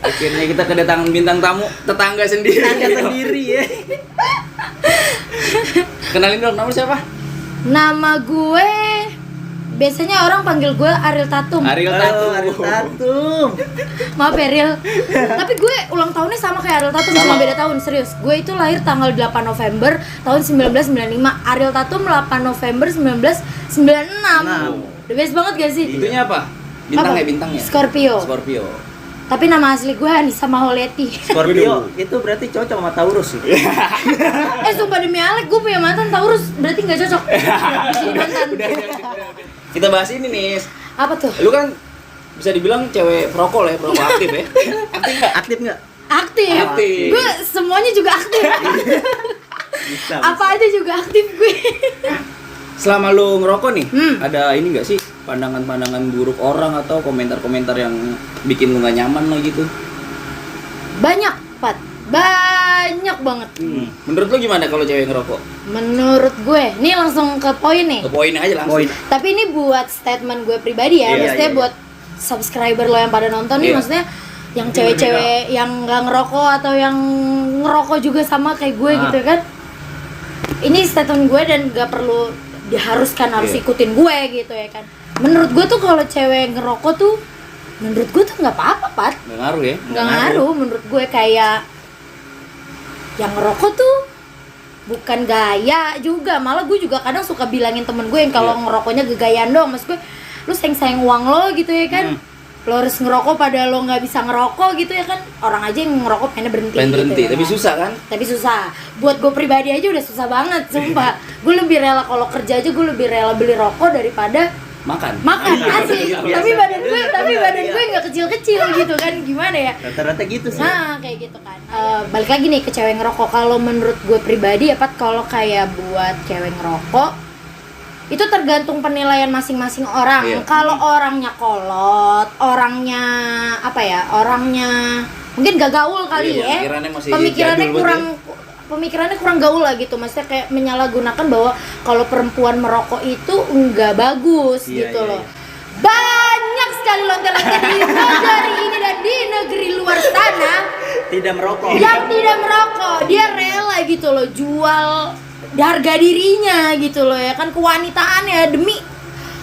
Akhirnya kita kedatangan bintang tamu tetangga sendiri. Ya. Kenalin dong, nama siapa? Nama gue biasanya orang panggil gue Ariel Tatum. Ariel Tatum. Maaf ya Ariel. Tapi gue ulang tahunnya sama kayak Ariel Tatum, cuma beda tahun, serius. Gue itu lahir tanggal 8 November tahun 1995. Ariel Tatum 8 November 1996. The best banget gak sih? Itunya apa? Bintangnya. Scorpio. Tapi nama asli gue Anissa Maholeti. Scorpio itu berarti cocok sama Taurus. Sumpah demi Alek, gue punya mantan Taurus, berarti gak cocok. Jadi mantan. Kita bahas ini nih. Apa tuh? Lu kan bisa dibilang cewek perokok aktif ya. Aktif nggak? Aktif. Gue semuanya juga aktif. Bisa. Apa aja juga aktif gue. Selama lu ngerokok nih, ada ini nggak sih pandangan-pandangan buruk orang atau komentar-komentar yang bikin lu nggak nyaman lah gitu? Banyak, Pat. Banyak banget. Menurut lu gimana kalau cewek ngerokok? Menurut gue, nih langsung ke poin nih. Ke poin aja langsung. Tapi ini buat statement gue pribadi ya, maksudnya buat subscriber lo yang pada nonton nih, maksudnya yang cewek-cewek yang nggak ngerokok atau yang ngerokok juga sama kayak gue gitu kan. Ini statement gue dan nggak perlu diharuskan harus ikutin gue gitu ya kan. Menurut gue tuh kalau cewek ngerokok tuh, menurut gue tuh nggak apa-apa, Pat. Nggak ngaruh ya? Nggak ngaruh. Menurut gue kayak yang ngerokok tuh bukan gaya juga. Malah gue juga kadang suka bilangin temen gue yang kalau ngerokoknya gegayaan dong. Maksud gue, lu sayang uang lo gitu ya kan. Lo harus ngerokok pada lo nggak bisa ngerokok gitu ya kan. Orang aja yang ngerokok pengen berhenti gitu, ya tapi kan? susah kan? Tapi susah. Buat gue pribadi aja udah susah banget, sumpah. Gue lebih rela kalau kerja aja gue lebih rela beli rokok daripada makan asli. Tapi badan gue nggak kecil-kecil gitu kan, gimana ya? Rata-rata gitu sih. Nah kayak gitu kan. Balik lagi nih ke cewek ngerokok. Kalau menurut gue pribadi ya Pat, kalau kayak buat cewek ngerokok itu tergantung penilaian masing-masing orang. Kalau orangnya kolot, orangnya mungkin gak gaul kali ya. Pemikirannya kurang gaul lah gitu. Maksudnya kayak menyalahgunakan bahwa kalau perempuan merokok itu enggak bagus loh. Banyak sekali lonte-lonte di negeri ini dan di negeri luar sana Tidak merokok. yang tidak merokok. Dia rela gitu loh jual harga dirinya gitu loh ya kan, kewanitaannya demi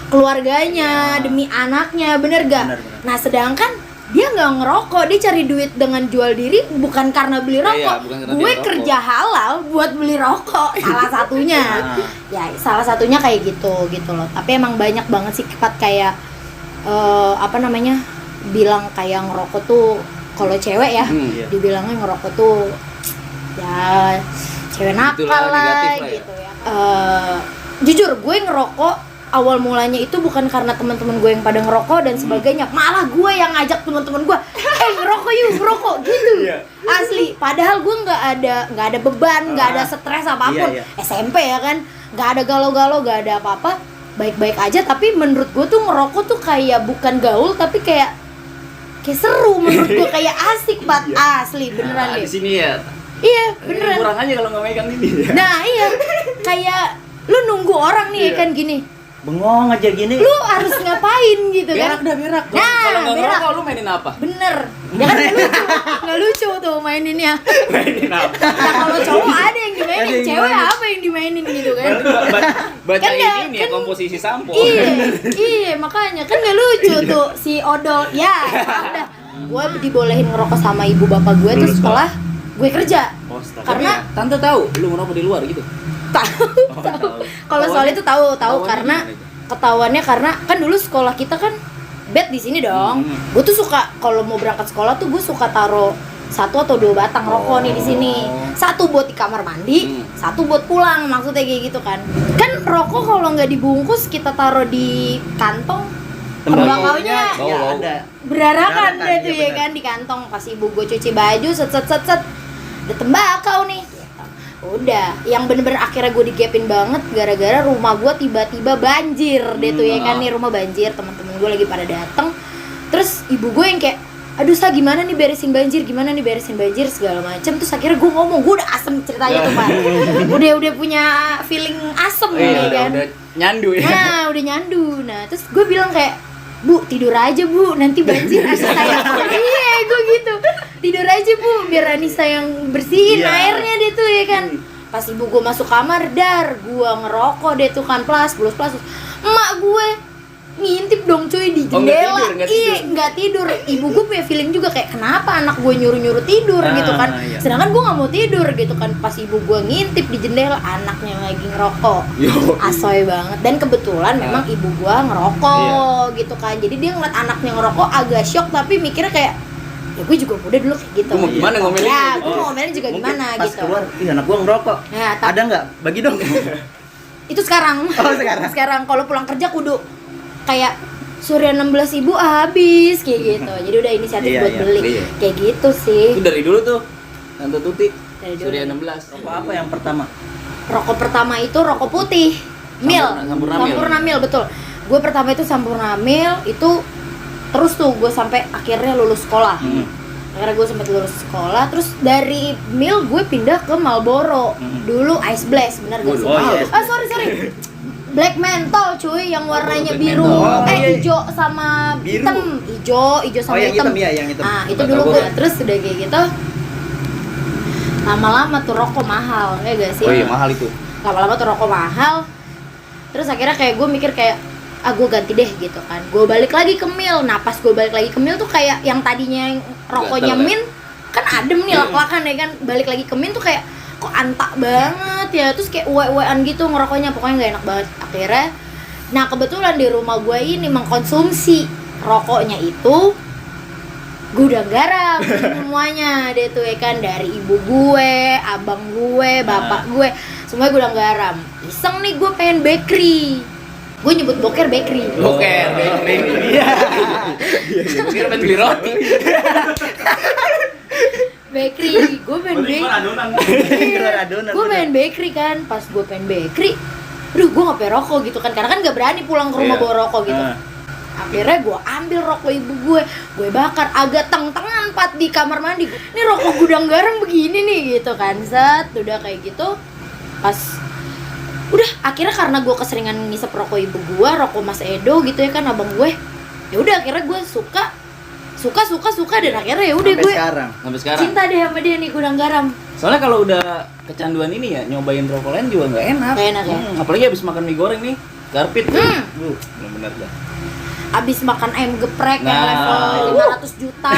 keluarganya, demi anaknya, bener gak? Bener. Nah sedangkan dia nggak ngerokok, dia cari duit dengan jual diri bukan karena beli rokok. Gue kerja halal buat beli rokok, salah satunya. Salah satunya kayak gitu loh. Tapi emang banyak banget sih Pat kayak bilang kayak ngerokok tuh kalau cewek ya, dibilangnya ngerokok tuh ya cewek nakal lah gitu ya. Jujur gue ngerokok awal mulanya itu bukan karena teman-teman gue yang pada ngerokok dan sebagainya, malah gue yang ngajak teman-teman gue, ngerokok gitu. Asli, padahal gue nggak ada beban, nggak ada stres apapun. SMP ya kan, nggak ada galau-galau, nggak ada apa-apa, baik-baik aja. Tapi menurut gue tuh ngerokok tuh kayak bukan gaul, tapi kayak seru menurut gue, kayak asik banget. Asli beneran deh. Di sini ya. Iya beneran. Kurang aja kalau nggak megang ini. Nah iya, kayak lu nunggu orang nih kan gini. Bengong aja gini. Lu harus ngapain gitu kan? Berak. Nah, kalau nggak ngerokok lu mainin apa? Bener. Ya kan nggak lucu tuh maininnya. Mainin apa? Nah kalau cowok ada yang dimainin, cewek apa yang dimainin gitu kan? Bacain ini ya komposisi sampo. Iya makanya kan nggak lucu tuh si odol. Ya udah, gue dibolehin ngerokok sama ibu bapak gue tuh setelah gue kerja. Karena tante tahu lu ngerokok di luar gitu. tahu. Kalau soal itu tahu karena ketahuannya karena kan dulu sekolah kita kan bed di sini dong. Gue tuh suka kalau mau berangkat sekolah tuh gue suka taruh 1 atau 2 batang rokok nih di sini. 1 buat di kamar mandi, 1 buat pulang, maksudnya kayak gitu kan. Kan rokok kalau nggak dibungkus kita taruh di kantong, tembakaunya berarakan deh tuh ya kan di kantong. Pas ibu gue cuci baju set ada tembakau nih. Udah, yang bener-bener akhirnya gue digepin banget gara-gara rumah gue tiba-tiba banjir deh tuh ya kan, nih rumah banjir, teman-teman gue lagi pada dateng. Terus ibu gue yang kayak, aduh Sa gimana nih beresin banjir segala macem. Terus akhirnya gue ngomong, gue udah asem ceritanya tuh Pak. udah punya feeling asem ya kan. Udah nyandu ya. Nah udah nyandu. Nah terus gue bilang kayak, Bu tidur aja Bu, nanti banjir asal saya. Iya gue gitu. biar Anissa yang bersihin Iya. airnya deh tuh ya kan. Pas ibu gue masuk kamar, gue ngerokok deh tuh kan, plus emak gue ngintip dong cuy di Oh, nggak jendela. tidur, nggak Iya, tidur. nggak tidur. Ibu gue punya feeling juga kayak kenapa anak gue nyuruh tidur gitu kan. Iya. Sedangkan gue nggak mau tidur gitu kan. Pas ibu gue ngintip di jendela, anaknya lagi ngerokok. Yo. Asoy banget. Dan kebetulan memang ibu gue ngerokok gitu kan. Jadi dia ngeliat anaknya ngerokok agak shock, tapi mikirnya kayak ya gue juga muda dulu kayak gitu. Gue mau gimana ngomelin? Ya, gitu. gue mau ngomelin juga Mungkin gimana pas gitu. keluar, ih anak gua ngerokok. Nah, Ada nggak? Bagi dong. itu sekarang. Oh, sekarang. Sekarang kalau pulang kerja kudu kayak surya 16.000 habis kayak gitu. Jadi udah inisiatif Iya, buat iya. beli. Iya. Kayak gitu sih. Itu dari dulu tuh. Tante Tuti. Dari dulu. Surya 16. Rokok apa yang pertama? Rokok pertama itu rokok putih. Mil. Sampurna Mil. Sampurna Mil, betul. Gue pertama itu Sampurna Mil itu terus tuh gue sampai akhirnya lulus sekolah. Akhirnya gue sempat lulus sekolah, terus dari Mil gue pindah ke Marlboro. Dulu Ice Blast, bener gak sih? Oh, iya, Ice Blast. Sorry. Black Menthol cuy, yang warnanya Black biru. Menthol. Oh, iya. Hijau sama Biru. hitam. Hijau sama Oh, yang hitam. hitam, iya, yang hitam. Nah, itu Nggak dulu tahu gue. gua. Terus udah kayak gitu. Lama-lama tuh rokok mahal, ya gak sih? Oh iya, mahal itu. Lama-lama tuh rokok mahal. Terus akhirnya kayak gue mikir kayak gue ganti deh gitu kan. Gue balik lagi ke Mil. Nah, pas gue balik lagi ke Mil tuh kayak yang tadinya yang rokoknya Gatel, ya? Min kan adem nih lak-lakan ya kan. Balik lagi ke Min tuh kayak kok antak banget ya. Terus kayak uwe-uwean gitu ngerokoknya, pokoknya nggak enak banget. Akhirnya nah kebetulan di rumah gue ini mengkonsumsi rokoknya itu gudang garam semuanya deh tuh ya kan, dari ibu gue, abang gue, bapak gue, semuanya gudang garam. Iseng nih gue pengen bakery. Gue nyebut boker bakery. Boker, Iya. Gue kira pengen beli roti. Bakery, gue pengen bakery. Keluar adonan. Gue pengen bakery kan, pas gue pengen bakery, aduh gue gak pengen rokok gitu kan, karena kan gak berani pulang ke rumah Iya. bawa rokok gitu. Akhirnya gue ambil rokok ibu gue bakar agak teng-tengan pat di kamar mandi. Ini rokok gudang garam begini nih gitu kan, set udah kayak gitu. Pas udah akhirnya karena gue keseringan ngisep rokok ibu gue, rokok Mas Edo gitu ya kan, abang gue. Ya udah akhirnya gue suka dan akhirnya ya udah Sampai gue sekarang. Sampai sekarang. cinta deh sama dia nih gudang garam. Soalnya kalau udah kecanduan ini ya, nyobain rokok lain juga nggak enak. Nggak enak ya? Apalagi habis makan mie goreng nih, garpit. Bener-bener dah. Abis makan ayam geprek yang Nah. level 500 juta.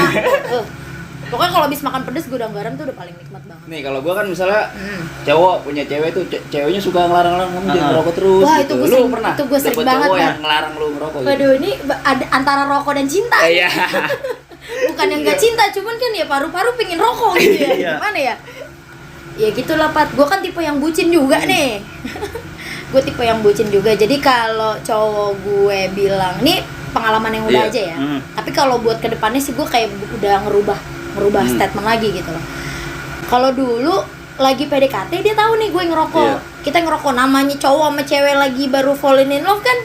Pokoknya kalau abis makan pedes gudang garam tuh udah paling nikmat banget. Nih kalau gua kan misalnya cowok punya cewek tuh, ceweknya suka ngelarang-larang kamu jangan ngerokok terus. Wah, gitu. itu gua Lu sering- pernah? itu gua sering dapet banget, cowok Pak. yang ngelarang lu ngerokok gitu. Waduh, ini ada antara rokok dan cinta. Iya. Bukan yang gak cinta, cuman kan ya paru-paru pingin rokok gitu ya. Iya. Gimana ya? Ya gitulah Pat, gue kan tipe yang bucin juga nih. Gue tipe yang bucin juga, jadi kalau cowok gue bilang, nih pengalaman yang udah Iya. aja ya. Tapi kalau buat kedepannya sih gue kayak udah ngerubah statement lagi gitu loh. Kalau dulu lagi PDKT dia tahu nih gue ngerokok. Iya. Kita ngerokok, namanya cowok sama cewek lagi baru falling in love kan.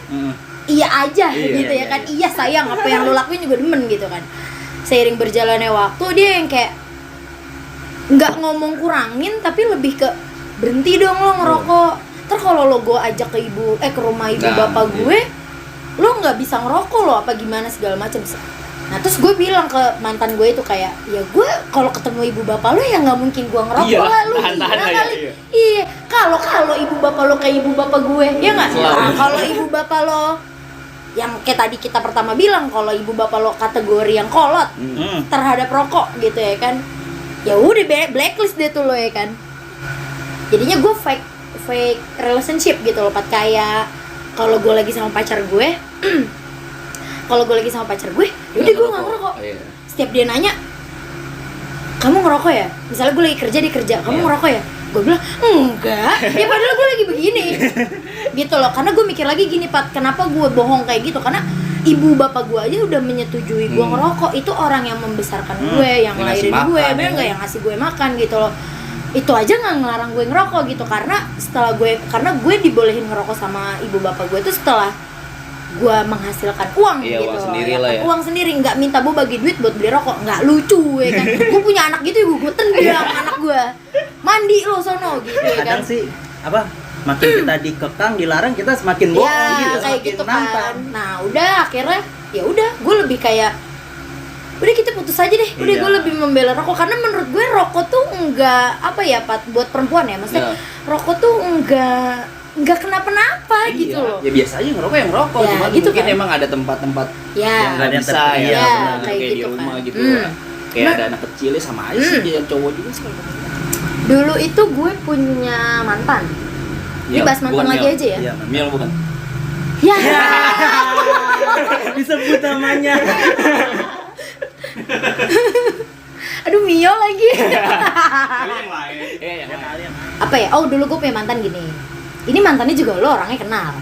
Iya aja Iya, gitu ya iya, kan. Iya sayang, apa yang lo lakuin juga demen gitu kan. Seiring berjalannya waktu dia yang kayak nggak ngomong kurangin, tapi lebih ke berhenti dong lo ngerokok. Terus kalau lo gue ajak ke ke rumah ibu Nah, bapak iya. gue, lo nggak bisa ngerokok lo apa gimana segala macam. Nah terus gue bilang ke mantan gue itu kayak, ya gue kalau ketemu ibu bapak lo ya nggak mungkin gue ngerokok Iya, lah, lo tahan-tahan gila lah ya, kali. iya. Iya, kalau ibu bapak lo kayak ibu bapak gue, ya nggak? Selalu. Nah, kalau ibu bapak lo yang kayak tadi kita pertama bilang, kalau ibu bapak lo kategori yang kolot terhadap rokok gitu ya kan, ya udah blacklist deh tuh lo ya kan. Jadinya gue fake relationship gitu loh Pat, kayak kalau gue lagi sama pacar gue udah gue nggak ngerokok. Iya. Setiap dia nanya, kamu ngerokok ya? Misalnya gue lagi kerja, kamu Iya. ngerokok ya? Gue bilang, enggak, ya padahal gue lagi begini gitu loh, karena gue mikir lagi gini Pat, kenapa gue bohong kayak gitu, karena ibu bapak gue aja udah menyetujui gue ngerokok. Itu orang yang membesarkan gue, yang Yang ngasih ngelahirin gue, makan, bener ya. nggak, yang ngasih gue makan gitu loh. Itu aja nggak ngelarang gue ngerokok gitu, karena gue dibolehin ngerokok sama ibu bapak gue itu setelah gue menghasilkan uang Iya, gitu uang loh, sendiri ya lah kan? ya. Uang sendiri, nggak minta gue bagi duit buat beli rokok, nggak lucu ya kan. Gue punya anak gitu, gue tendang anak gue, mandi lo sono gitu ya kan. Kadang sih apa? Makin kita dikekang, dilarang, kita semakin bohong Ya gitu, kayak semakin gitu nantang. kan. Nah udah akhirnya ya udah gue lebih kayak udah kita putus aja deh, udah Iya. gue lebih membela rokok karena menurut gue rokok tuh enggak apa ya Pat, buat perempuan ya maksudnya rokok tuh enggak kenapa-napa gitu loh. Ya biasa aja ngerokok yang ngerokok, Ya, cuma gitu mungkin kan. emang ada tempat-tempat Ya. yang nggak Ada yang bisa terpilih. ya, Ya, benar, kayak kayak di gitu rumah kan. gitu. Kayak Nah. ada anak kecilnya sama aja sih dia yang cowok juga sih. Dulu itu gue punya mantan. Ini bahas mantan bukan lagi Miel. aja ya. Iya, Miel bukan. Ya. disebut namanya. Aduh Mio lagi. yang lain. Yang lain. Apa ya? Oh, dulu gue punya mantan gini. Ini mantannya juga lo orangnya kenal.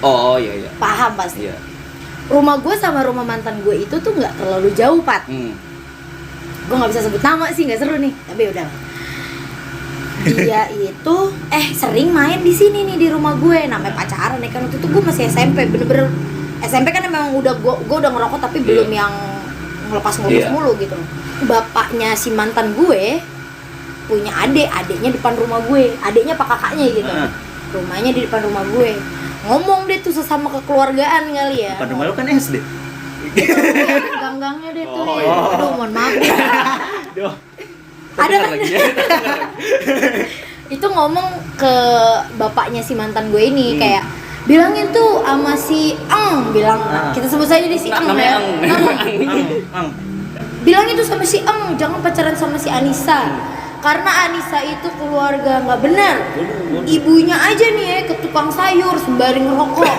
Oh iya. Paham pasti. Iya. Rumah gue sama rumah mantan gue itu tuh nggak terlalu jauh, Pat. Gue nggak bisa sebut nama sih, nggak seru nih. Tapi udah. Dia itu sering main di sini nih di rumah gue. Namanya pacaran ya kan, waktu itu gue masih SMP, bener-bener SMP kan emang udah gue udah ngerokok tapi belum yang ngelepas mulu gitu. Bapaknya si mantan gue punya adiknya depan rumah gue, adiknya apa kakaknya gitu. Rumahnya di depan rumah gue. Ngomong deh tuh sesama kekeluargaan kali ya. Depan rumah lu kan SD. Gang-gangnya deh tuh. Oh, iya. Aduh, mohon maaf. Duh. Ada kan? lagi. Itu ngomong ke bapaknya si mantan gue ini kayak bilangin tuh sama si bilang kita sebut saja di si Namanya ya. Ang. Bilangin tuh sama si jangan pacaran sama si Anissa. Karena Anissa itu keluarga nggak benar. Ibunya aja nih ya ke tukang sayur sembari ngerokok.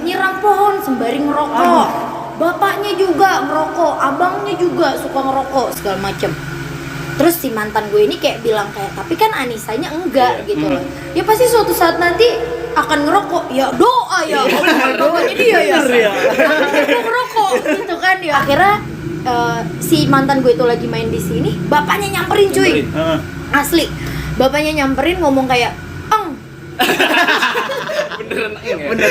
Nyiram pohon sembari ngerokok. Bapaknya juga ngerokok, abangnya juga suka ngerokok segala macem. Terus si mantan gue ini kayak bilang kayak tapi kan Anissanya enggak gitu loh. Ya pasti suatu saat nanti akan ngerokok. Ya doa ya. Doanya dia ya. Akan ngerokok gitu kan ya. Akhirnya si mantan gue itu lagi main di sini, bapaknya nyamperin cuy. Asli. Bapaknya nyamperin ngomong kayak, Beneran ya? Bener.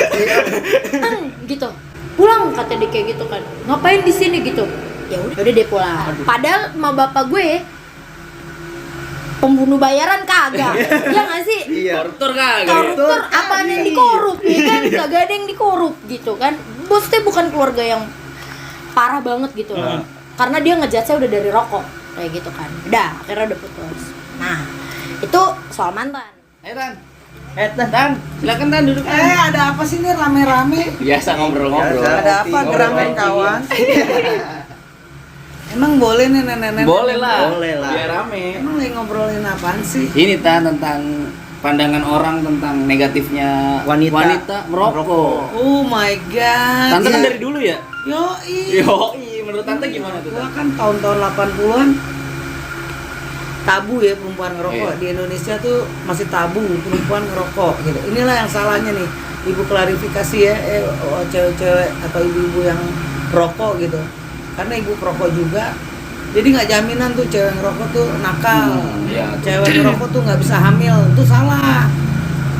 gitu. Pulang kata dia kayak gitu kan. Ngapain di sini gitu? Ya udah dia pulang. Padahal sama bapak gue pembunuh bayaran kagak. Ya nggak sih? Iya. Koruptor kagak. Koruptor apaan yang dikorup ya kan? Kagak ada yang dikorup gitu kan. Bosnya bukan keluarga yang parah banget gitu loh. Karena dia ngejudge-nya udah dari rokok kayak gitu kan. Udah, akhirnya udah putus. Nah, itu soal mantan. Ayo Tan. Tan. Silakan Tan duduk. Ada apa sih nih rame-rame? Biasa ngobrol-ngobrol. Biasa. Ada apa gerangan kawan? Emang boleh nih nenek-nenek? Boleh lah. Boleh lah. Biar rame. Emang lagi ngobrolin apaan sih? Ini Tan tentang pandangan orang tentang negatifnya Wanita merokok. Oh my god. Tante kan dari dulu ya? Yoi. Menurut Tante gimana tuh? Gua kan tahun-tahun 80-an tabu ya perempuan ngerokok. Iya. Di Indonesia tuh masih tabu perempuan ngerokok gitu. Inilah yang salahnya nih. Ibu klarifikasi ya, cewek-cewek atau ibu-ibu yang rokok gitu. Karena ibu perokok juga. Jadi nggak jaminan tuh cewek ngerokok tuh nakal. Iya. Cewek ngerokok tuh nggak bisa hamil, itu salah.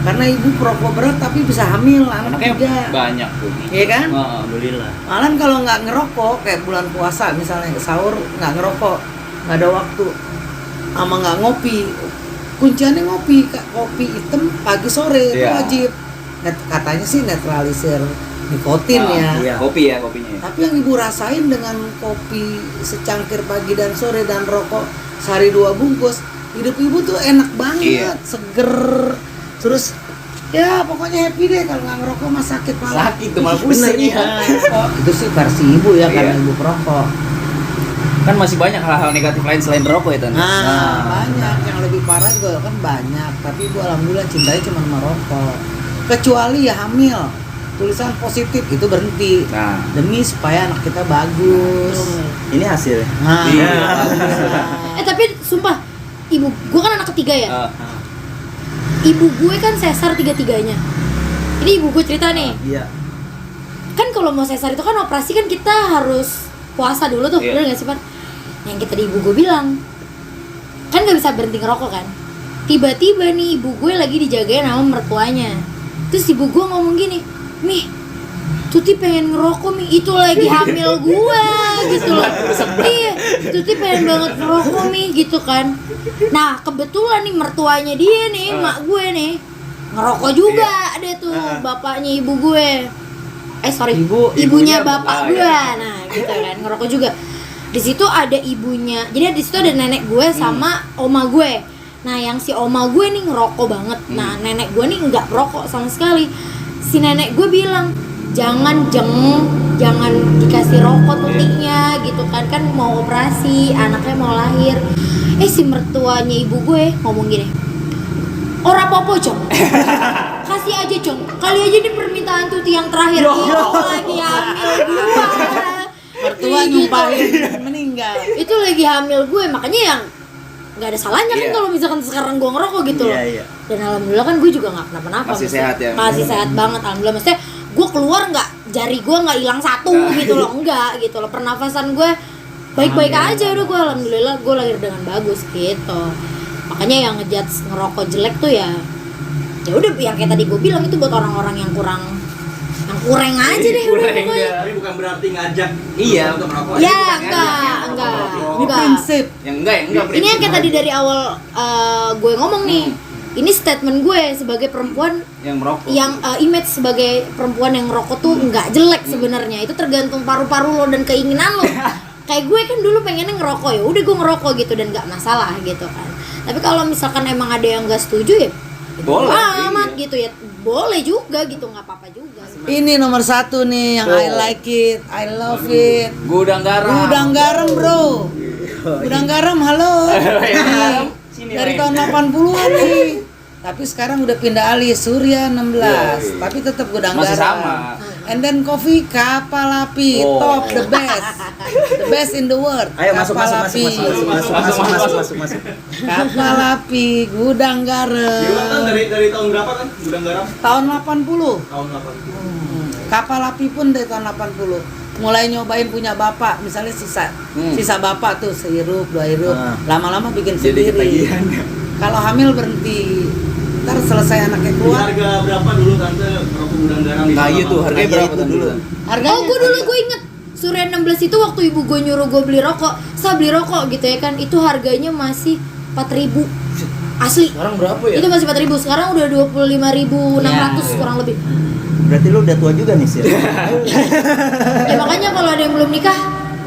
Karena ibu perokok berat tapi bisa hamil anak Anaknya juga. banyak tuh. Iya kan? Alhamdulillah. Malahan kalau nggak ngerokok kayak bulan puasa misalnya sahur nggak ngerokok, nggak ada waktu, sama nggak ngopi. Kunciannya ngopi, kopi hitam pagi sore itu Iya. wajib. Katanya sih netralisir nikotin ya. iya. Kopi ya kopinya. Tapi yang ibu rasain dengan kopi secangkir pagi dan sore dan rokok sehari 2 bungkus, hidup ibu tuh enak banget, Iya. seger. Terus ya pokoknya happy deh kalau nggak ngerokok mah sakit malah. Sakit tuh malah Bener, pusing iya. ya. Oh, itu sih versi ibu ya karena Iya. ibu perokok. Kan masih banyak hal-hal negatif lain selain rokok ya Tan. Banyak yang lebih parah juga kan banyak. Tapi ibu alhamdulillah cintanya cuma sama rokok. Kecuali ya hamil. Tulisan positif itu berhenti. Nah. Demi supaya anak kita bagus. Ini hasilnya. Nah, Iya. alhamdulillah. Tapi sumpah, ibu gue kan anak ketiga ya. Ibu gue kan sesar 3-3-nya. Ini ibu gue cerita nih. Iya. Kan kalau mau sesar itu kan operasi kan kita harus puasa dulu tuh, Iya. bener gak sih Pak? Yang kita di ibu gue bilang kan gak bisa berhenti ngerokok kan. Tiba-tiba nih ibu gue lagi dijagain sama mertuanya. Terus ibu gue ngomong gini, "Mih, Tuti pengen ngerokok Mi, itu lagi hamil gue gitu loh." Iya, Tuti pengen banget ngerokok Mi gitu kan. Nah kebetulan nih mertuanya dia nih, mak gue nih ngerokok juga dia tuh, bapaknya ibu gue. Sorry, ibunya bapak gue. Nah gitu kan, ngerokok juga. Di situ ada ibunya, jadi di situ ada nenek gue sama oma gue. Nah yang si oma gue nih ngerokok banget. Nah nenek gue nih nggak merokok sama sekali. Si nenek gue bilang jangan dikasih rokok tutiknya gitu kan mau operasi, anaknya mau lahir. Si mertuanya ibu gue ngomong gini, ora apa-apa Jong, kasih aja Jong, kali aja ini permintaan tuti yang terakhir. Lagi hamil gue, Mertua nyumpahin meninggal. itu lagi hamil gue, makanya yang nggak ada salahnya kan kalau misalkan sekarang gue ngerokok gitu loh. Dan alhamdulillah kan gue juga nggak kenapa-napa, Masih sehat ya? masih sehat banget alhamdulillah. Maksudnya gue keluar nggak, jari gue nggak hilang satu gitu loh, enggak gitu loh, pernafasan gue baik-baik aja udah. Gue alhamdulillah gue lahir dengan bagus gitu. Makanya yang ngejudge ngerokok jelek tuh ya udah yang kayak tadi gue bilang, itu buat orang-orang yang kurang aja deh udah pokoknya. Tapi bukan berarti ngajak Iya. untuk merokok. Ya enggak. Ini prinsip. Yang enggak. Ini yang kayak tadi dari awal gue ngomong nih. Ini statement gue sebagai perempuan yang merokok. yang image sebagai perempuan yang ngerokok tuh nggak jelek sebenarnya. Itu tergantung paru-paru lo dan keinginan lo. Kayak gue kan dulu pengennya ngerokok, ya udah gue ngerokok gitu dan nggak masalah gitu kan. Tapi kalau misalkan emang ada yang nggak setuju ya Boleh, amat gitu ya, boleh juga gitu, nggak apa-apa juga. Ini nomor 1 nih yang I like it, I love it. Gudang garam. Gudang garam bro. Gudang garam halo. Dari tahun 80-an nih. Tapi sekarang udah pindah alih Surya 16. Tapi tetap gudang Masih garam. sama. And then coffee Kapal Api, top the best in the world. Ayo masuk. Kapal Api. Kapal Api, gudang garam. Dari tahun berapa kan gudang garam? Tahun 80. Tahun 80. Kapal Api pun dari tahun 80. Mulai nyobain punya bapak, misalnya sisa bapak tuh sehirup, 2 hirup. Lama-lama bikin Jadi sendiri. ketagihan. Kalau hamil berhenti. Ntar selesai anaknya keluar. Harga berapa dulu tante rokok gudang garam? Nah iya tuh harganya berapa tuh dulu? Harganya Gue dulu gue inget Surya 16 itu waktu ibu gue nyuruh gue beli rokok, saya beli rokok gitu ya kan, itu harganya masih 4.000 asli. Sekarang berapa ya? Itu masih 4.000, sekarang udah 25.600 kurang lebih. Berarti lu udah tua juga nih sih. Ya makanya kalau ada yang belum nikah,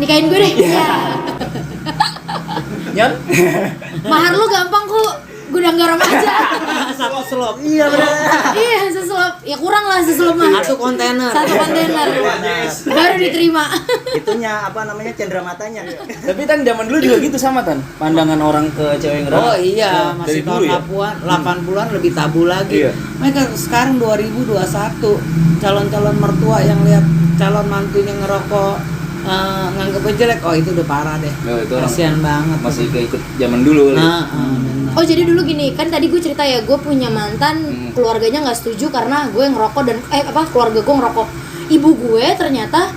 nikahin gue deh. Ya. Nyon? Mahar lu gampang kok, gudang garam aja. satu slop. Iya benar. Iya, seselop. Ya kurang lah seselop mah. Satu kontainer. Satu kontainer. Baru diterima. Itunya apa namanya cendera matanya. Tapi kan zaman dulu juga gitu sama Tan. Pandangan orang ke cewek ngerokok. Oh iya, Nah, masih dari dulu tahun 80-an lebih tabu lagi. Iya. Mereka sekarang 2021 calon-calon mertua yang lihat calon mantunya ngerokok nganggep jelek, oh itu udah parah deh. Oh, itu orang Kasian banget. Masih keikut zaman dulu kali. benar. Oh jadi dulu gini, kan tadi gue cerita ya, gue punya mantan keluarganya nggak setuju karena gue ngerokok dan keluarga gue ngerokok. Ibu gue ternyata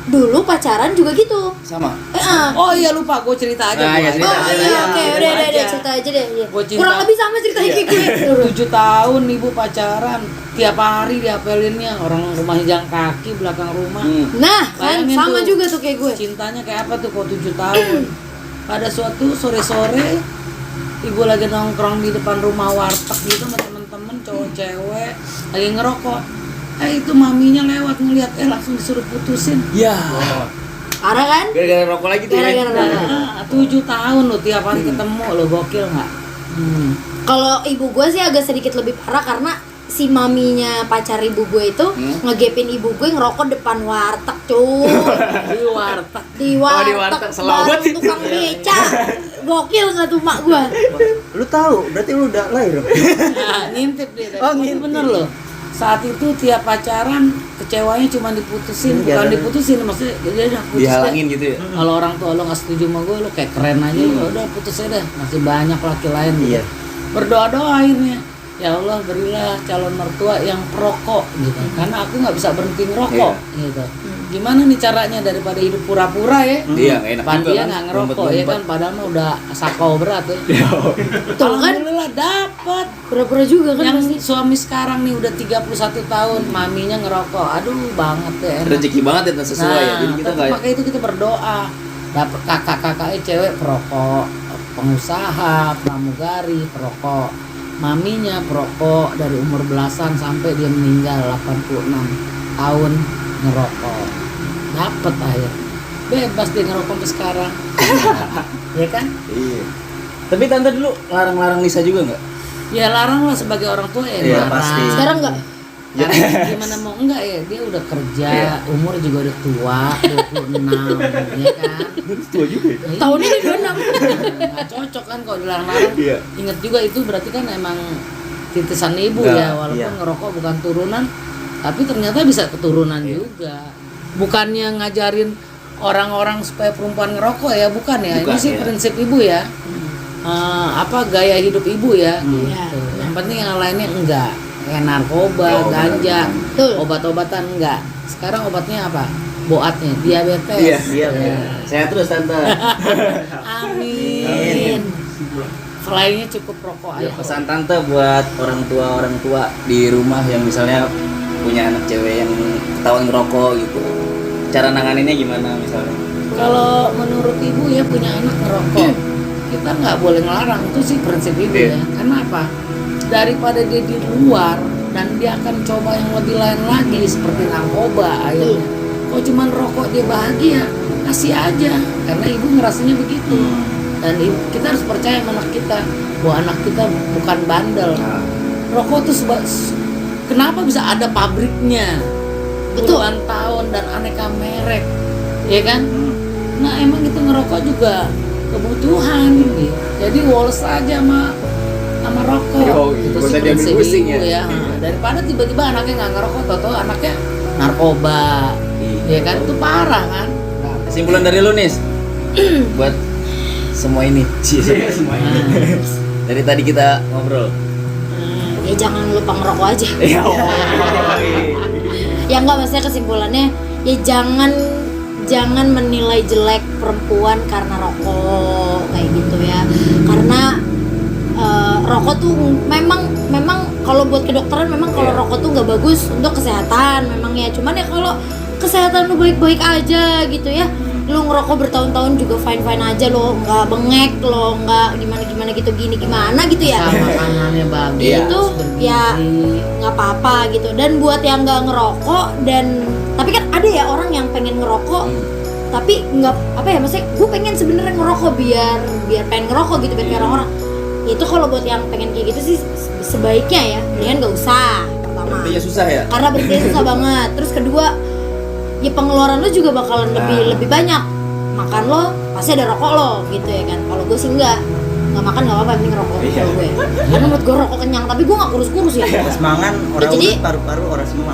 dulu pacaran juga gitu. Sama. Oh iya lupa, gue cerita aja. Nah, gua ya, aja. cerita. Oh iya, oke, udah cerita aja deh. Iya. Gua cinta. Kurang lebih sama ceritanya kayak gue. 7 tahun ibu pacaran, tiap hari diapelinnya, orang rumahnya jalan kaki belakang rumah. Nah, kan Bayangin sama tuh, juga tuh kayak gue. Cintanya kayak apa tuh kok 7 tahun. Pada suatu sore-sore ibu lagi nongkrong di depan rumah warteg gitu sama temen-temen cowok cewek lagi ngerokok. Itu maminya lewat ngeliat, langsung disuruh putusin. Ya. Parah kan? Gara-gara rokok lagi tuh. Gara-gara rokok. 7 tahun loh tiap hari ketemu lo, gokil nggak? Kalau ibu gue sih agak sedikit lebih parah karena si maminya pacar ibu gue itu ngegepin ibu gue ngerokok depan warteg cuy. Di warteg. Di warteg, warteg, selawat bareng itu. tukang beca. Gokil nggak tuh mak gue? Lu tahu, berarti lu udah lahir. Nah, ngintip dia. Oh, ngintip bener loh. Saat itu tiap pacaran kecewanya cuma diputusin, bukan diputusin, maksudnya dia udah putus. Dihalangin gitu ya. Kalau orang tua lo nggak setuju sama gue, lo kayak keren aja, ya udah putus aja deh. Masih banyak laki lain. Iya. Berdoa-doa akhirnya, ya Allah berilah calon mertua yang perokok gitu. Karena aku nggak bisa berhenti ngerokok gitu. Gimana nih caranya daripada hidup pura-pura ya? Iya, nggak enak Pan juga dia kan, nggak ngerokok ya ngumpet-ngumpet. kan, padahal mah udah sakau berat ya. Tuh kan Alhamdulillah dapat. pura-pura juga kan Yang pasti. suami sekarang nih udah 31 tahun, maminya ngerokok. Aduh banget ya. Enak. Rezeki banget ya sesuai ya. Jadi kita tapi nggak. pakai itu kita berdoa. Dapat kakak-kakaknya cewek perokok, pengusaha, pramugari, perokok. Maminya perokok dari umur belasan sampai dia meninggal 86 tahun ngerokok. Dapat akhir. bebas dia ngerokok sampai sekarang. Ya kan? Iya. Tapi tante dulu larang-larang Lisa juga nggak? Ya larang lah sebagai orang tua ya. Iya, larang. pasti. Sekarang enggak? Karena gimana mau enggak ya, dia udah kerja, umur juga udah tua, 26, ya kan? Tua juga ya? Tahunnya dia 26. Nggak cocok kan kalau dilarang-larang. Iya. Ingat juga itu berarti kan emang titisan ibu Enggak, ya, walaupun iya. ngerokok bukan turunan, tapi ternyata bisa keturunan juga. Bukannya ngajarin orang-orang supaya perempuan ngerokok ya, bukan ya. Bukan, Ini sih ya. prinsip ibu ya. Gaya hidup ibu ya, gitu. Iya. Yang penting yang lainnya enggak. Kayak narkoba, Oh, ganja, Betul. obat-obatan enggak. Sekarang obatnya apa? Boatnya, diabetes. Iya. Iya, iya. Sehat terus tante. Amin. Selainnya cukup rokok Ya, aja. pesan tante buat orang tua di rumah yang misalnya punya anak cewek yang ketahuan ngerokok gitu. Cara nanganinnya gimana misalnya? Kalau menurut ibu ya punya anak ngerokok, kita nggak boleh ngelarang, itu sih prinsip ibu Iya. ya. Karena apa? Daripada dia di luar dan dia akan coba yang lebih lain lagi seperti narkoba akhirnya. Kalau cuman rokok dia bahagia, kasih aja. Karena ibu ngerasanya begitu. Dan kita harus percaya sama anak kita bahwa anak kita bukan bandel. Rokok tuh kenapa bisa ada pabriknya? Betul. Puluhan tahun dan aneka merek, ya kan? Nah emang itu ngerokok juga kebutuhan, gitu. Jadi woles aja sama rokok. Yo, Itu nggak sih usah diambil prinsip pusing ibu ya. Daripada tiba-tiba anaknya nggak ngerokok, tau anaknya narkoba, ya kan? Itu parah kan? Kesimpulan dari lu Nis buat semua ini. Semua ini. Dari tadi kita ngobrol. Ya jangan lupa ngerokok aja. Ya. Ya enggak, maksudnya kesimpulannya ya jangan menilai jelek perempuan karena rokok kayak gitu ya. Karena rokok tuh memang kalau buat kedokteran memang kalau Iya. rokok tuh nggak bagus untuk kesehatan memang ya. Cuman ya kalau kesehatan lu baik-baik aja gitu ya, lu ngerokok bertahun-tahun juga fine-fine aja, lo nggak bengek, lo nggak gimana gitu gimana gitu ya. Sama makanannya bagus. Iya. Itu ya bergizi. nggak apa-apa gitu. Dan buat yang nggak ngerokok tapi kan ada ya orang yang pengen ngerokok tapi nggak apa ya, maksudnya gue pengen sebenarnya ngerokok biar pengen ngerokok gitu biar kayak orang-orang. Itu kalau buat yang pengen kayak gitu sih sebaiknya ya mendingan nggak usah, pertama Berhentinya susah ya? karena berhenti susah banget. Terus kedua ya pengeluaran lo juga bakalan lebih banyak. Makan lo pasti ada rokok lo gitu ya kan. Kalau gue sih nggak makan nggak apa-apa, penting rokok Iya. kalau gue. Karena menurut gue rokok kenyang, tapi gue nggak kurus ya. Pas mangan orang Jadi- urut paru-paru orang semua.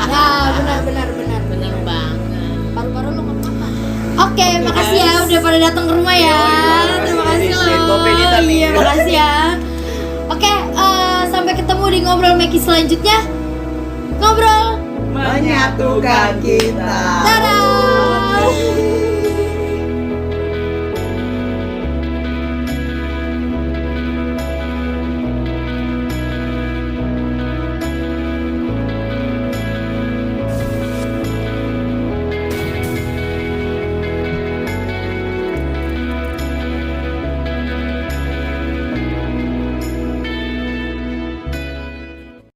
Nah benar Bener banget. paru-paru lo nggak apa-apa. Oke, makasih ya udah pada datang ke rumah ya. Terima kasih Share lo. kopi kita nih. Iya, makasih ya. Oke, sampai ketemu di ngobrol Meki selanjutnya. Ngobrol. Menyatukan kita. Dadah.